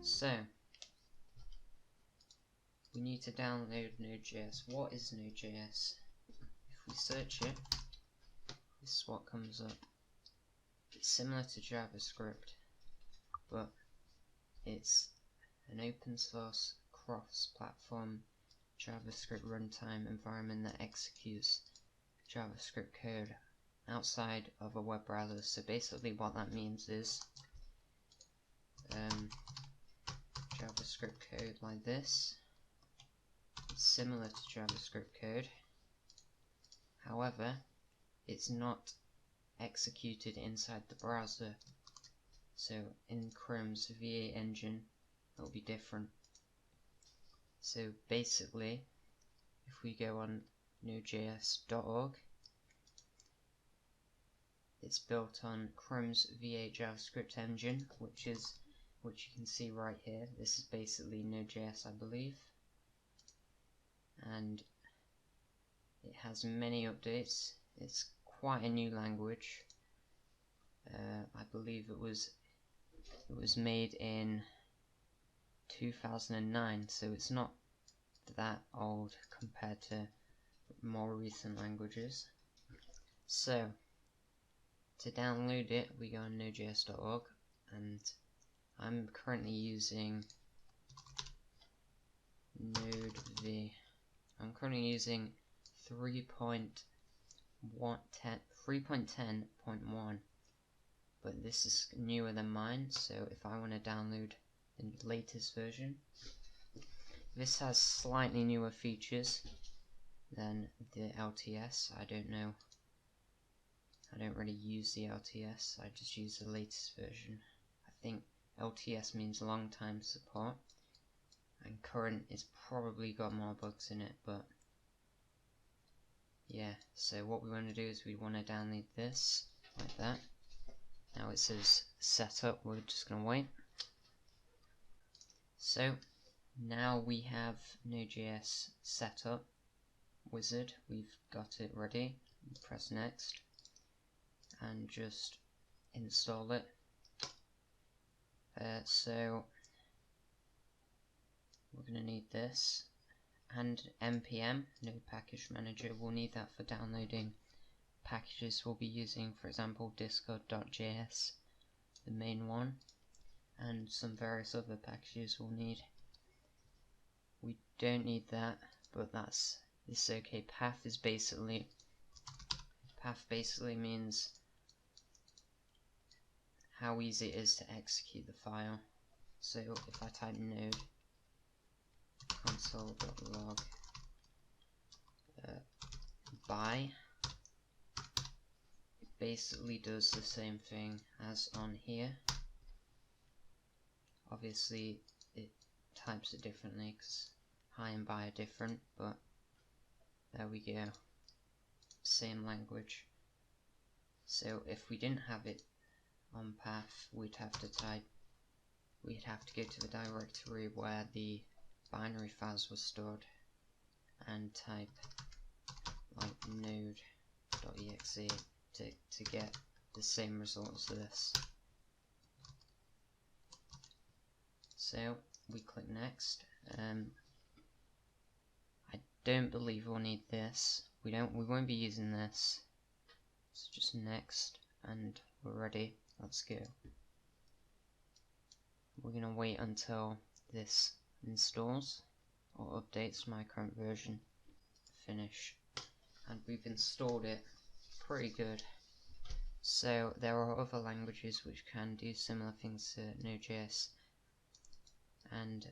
So, we need to download NodeJS. What is NodeJS? If we search it, this is what comes up. It's similar to JavaScript, but it's an open source cross-platform JavaScript runtime environment that executes JavaScript code outside of a web browser. So basically what that means is JavaScript code like this. It's similar to JavaScript code, however it's not executed inside the browser. So in Chrome's V8 engine it will be different. So basically, if we go on NodeJS.org, it's built on Chrome's V8 JavaScript engine, which you can see right here. This is basically Node.js, I believe, and it has many updates. It's quite a new language. I believe it was made in 2009, so it's not that old compared to more recent languages. So to download it, we go on nodejs.org, and I'm currently using NodeV. I'm currently using 3.10.1, but this is newer than mine, so if I want to download the latest version, this has slightly newer features than the LTS. I don't know. I don't really use the LTS, I just use the latest version. I think LTS means long time support, and current is probably got more bugs in it, but yeah. So what we want to do is we want to download this, like that. Now it says setup, we're just going to wait. So now we have Node.js setup wizard, we've got it ready. Press next and just install it. So we're going to need this and npm, Node Package Manager. We'll need that for downloading packages we'll be using, for example discord.js, the main one, and some various other packages we'll need. We don't need that, but it's okay. Path basically means how easy it is to execute the file. So if I type node console.log by, it basically does the same thing as on here. Obviously it types it differently because hi and by are different, but there we go, same language. So if we didn't have it on path, we'd have to go to the directory where the binary files were stored and type like node.exe to get the same result as this. So we click next. I don't believe we'll need this. We won't be using this. So just next, and we're ready. Let's go. We're gonna wait until this installs or updates my current version. Finish. And we've installed it. Pretty good. So there are other languages which can do similar things to Node.js, and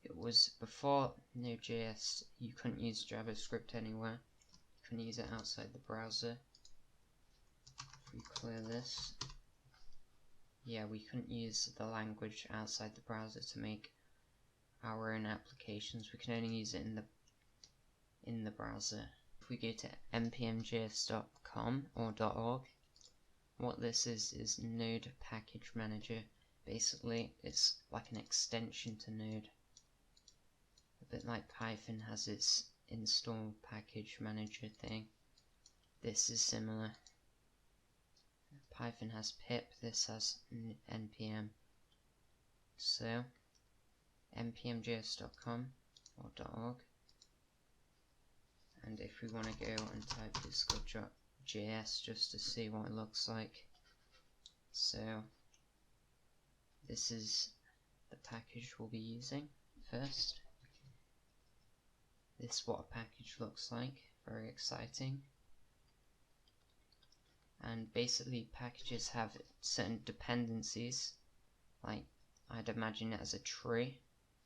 it was before Node.js you couldn't use JavaScript anywhere. You couldn't use it outside the browser. If we clear this, yeah, we couldn't use the language outside the browser to make our own applications. We can only use it in the browser. If we go to npmjs.com or .org, what this is Node Package Manager. Basically, it's like an extension to Node. A bit like Python has its install package manager thing. This is similar. Python has pip, this has npm. So npmjs.com or .org, and if we want to go and type discord.js just to see what it looks like, so this is the package we'll be using first. This is what a package looks like, very exciting. And basically packages have certain dependencies, like I'd imagine it as a tree.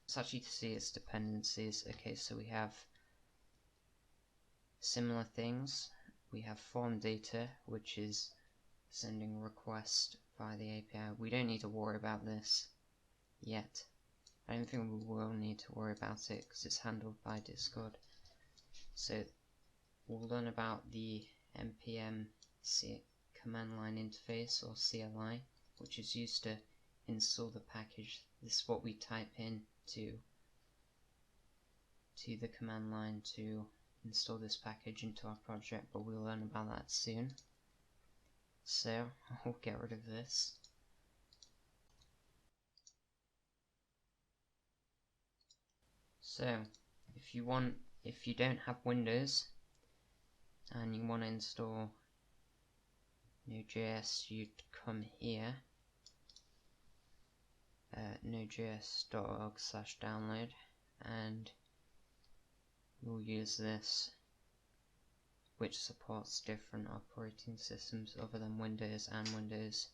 Let's actually see its dependencies. Okay, so we have similar things. We have form data, which is sending a request via the API. We don't need to worry about this yet. I don't think we will need to worry about it because it's handled by Discord. So we'll learn about the npm command line interface, or CLI, which is used to install the package. This is what we type in to the command line to install this package into our project, but we'll learn about that soon. So I'll get rid of this. So if you don't have Windows and you want to install NodeJS, you'd come here, nodejs.org/download, and you'll use this, which supports different operating systems other than Windows and Windows.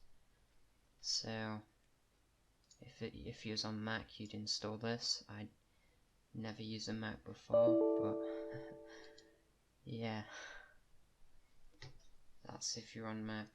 So if you was on Mac, you'd install this. I'd never used a Mac before, but yeah, that's if you're on Mac.